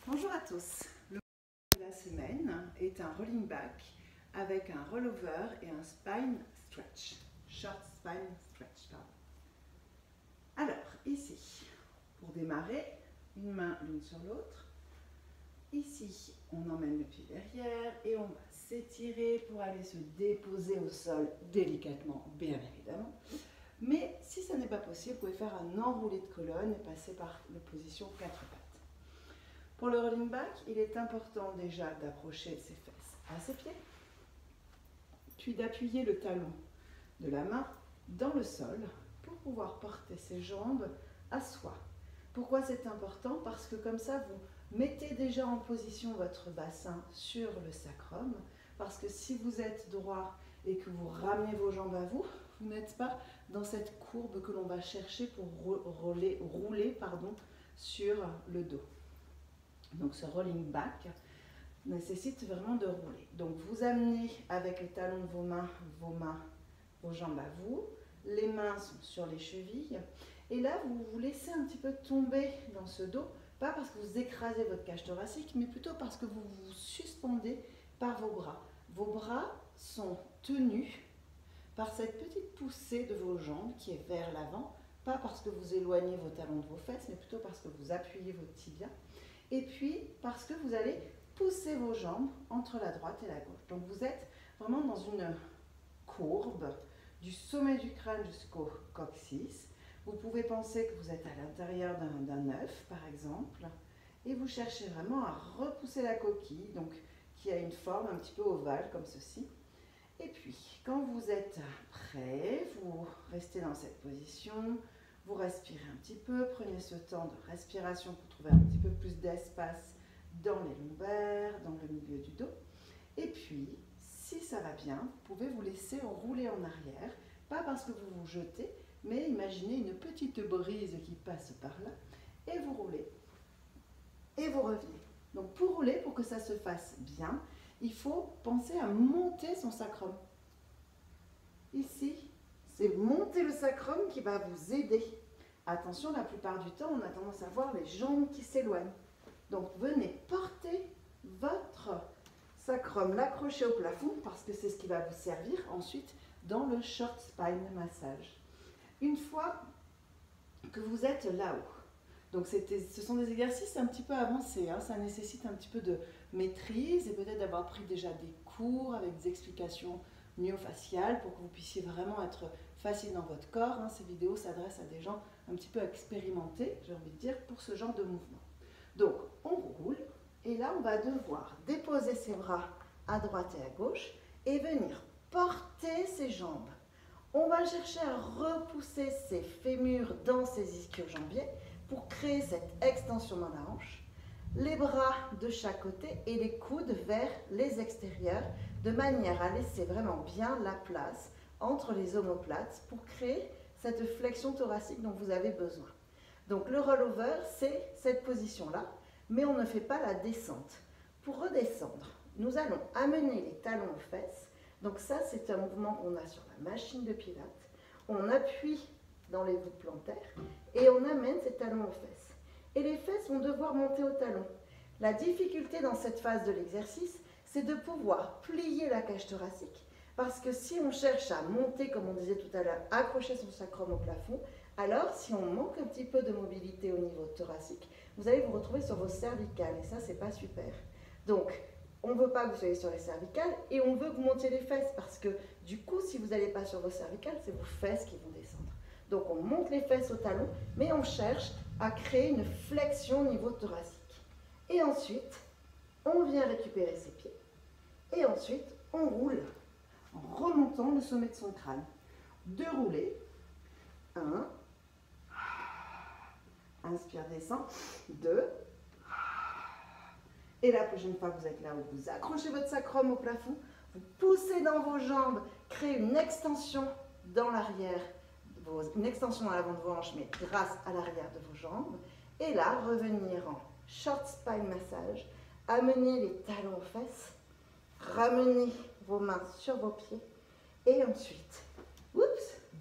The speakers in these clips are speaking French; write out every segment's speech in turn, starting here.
Bonjour à tous. Le de la semaine est un rolling back avec un rollover et un spine stretch. Short spine stretch, pardon. Alors, ici, pour démarrer, une main l'une sur l'autre. Ici, on emmène le pied derrière et on va s'étirer pour aller se déposer au sol délicatement, bien évidemment. Mais si ça n'est pas possible, vous pouvez faire un enroulé de colonne et passer par la position 4 pattes. Pour le rolling back, il est important déjà d'approcher ses fesses à ses pieds, puis d'appuyer le talon de la main dans le sol pour pouvoir porter ses jambes à soi. Pourquoi c'est important? Parce que comme ça, vous mettez déjà en position votre bassin sur le sacrum, parce que si vous êtes droit et que vous ramenez vos jambes à vous, vous n'êtes pas dans cette courbe que l'on va chercher pour rouler sur le dos. Donc ce rolling back nécessite vraiment de rouler. Donc vous amenez avec les talons de vos jambes à vous. Les mains sont sur les chevilles. Et là, vous vous laissez un petit peu tomber dans ce dos, pas parce que vous écrasez votre cage thoracique, mais plutôt parce que vous vous suspendez par vos bras. Vos bras sont tenus par cette petite poussée de vos jambes qui est vers l'avant, pas parce que vous éloignez vos talons de vos fesses, mais plutôt parce que vous appuyez votre tibia. Et puis parce que vous allez pousser vos jambes entre la droite et la gauche. Donc vous êtes vraiment dans une courbe du sommet du crâne jusqu'au coccyx. Vous pouvez penser que vous êtes à l'intérieur d'un œuf, par exemple, et vous cherchez vraiment à repousser la coquille, donc qui a une forme un petit peu ovale comme ceci. Et puis, quand vous êtes prêt, vous restez dans cette position. Vous respirez un petit peu, prenez ce temps de respiration pour trouver un petit peu plus d'espace dans les lombaires, dans le milieu du dos. Et puis, si ça va bien, vous pouvez vous laisser rouler en arrière, pas parce que vous vous jetez, mais imaginez une petite brise qui passe par là, et vous roulez, et vous revenez. Donc pour rouler, pour que ça se fasse bien, il faut penser à monter son sacrum. Ici, c'est monter le sacrum qui va vous aider. Attention, la plupart du temps, on a tendance à voir les jambes qui s'éloignent. Donc, venez porter votre sacrum, l'accrocher au plafond, parce que c'est ce qui va vous servir ensuite dans le short spine massage. Une fois que vous êtes là-haut, donc ce sont des exercices un petit peu avancés, hein, ça nécessite un petit peu de maîtrise et peut-être d'avoir pris déjà des cours avec des explications myofaciales pour que vous puissiez vraiment être facile dans votre corps. Hein. Ces vidéos s'adressent à des gens un petit peu expérimentés, j'ai envie de dire, pour ce genre de mouvement. Donc, on roule et là, on va devoir déposer ses bras à droite et à gauche et venir porter ses jambes. On va chercher à repousser ses fémurs dans ses ischio-jambiers pour créer cette extension dans la hanche. Les bras de chaque côté et les coudes vers les extérieurs de manière à laisser vraiment bien la place entre les omoplates pour créer cette flexion thoracique dont vous avez besoin. Donc le rollover, c'est cette position-là, mais on ne fait pas la descente. Pour redescendre, nous allons amener les talons aux fesses. Donc ça, c'est un mouvement qu'on a sur la machine de Pilates. On appuie dans les voûtes plantaires et on amène ces talons aux fesses. Et les fesses vont devoir monter au talon. La difficulté dans cette phase de l'exercice, c'est de pouvoir plier la cage thoracique, parce que si on cherche à monter, comme on disait tout à l'heure, accrocher son sacrum au plafond, alors si on manque un petit peu de mobilité au niveau thoracique, vous allez vous retrouver sur vos cervicales, et ça, c'est pas super. Donc, on ne veut pas que vous soyez sur les cervicales, et on veut que vous montiez les fesses, parce que du coup, si vous n'allez pas sur vos cervicales, c'est vos fesses qui vont descendre. Donc, on monte les fesses au talon, mais on cherche à créer une flexion au niveau thoracique. Et ensuite, on vient récupérer ses pieds. Et ensuite, on roule en remontant le sommet de son crâne. Deux roulés. 1. Inspire, descend. 2. Et la prochaine fois que vous êtes là, vous accrochez votre sacrum au plafond, vous poussez dans vos jambes, créez une extension dans l'arrière, une extension dans l'avant de vos hanches, mais grâce à l'arrière de vos jambes. Et là, revenir en short spine massage, amenez les talons aux fesses, ramenez vos mains sur vos pieds et ensuite,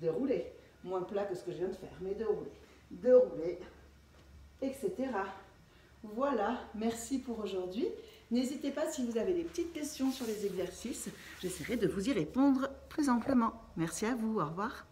de rouler. Moins plat que ce que je viens de faire, mais de rouler, etc. Voilà, merci pour aujourd'hui. N'hésitez pas si vous avez des petites questions sur les exercices, j'essaierai de vous y répondre plus amplement. Merci à vous, au revoir.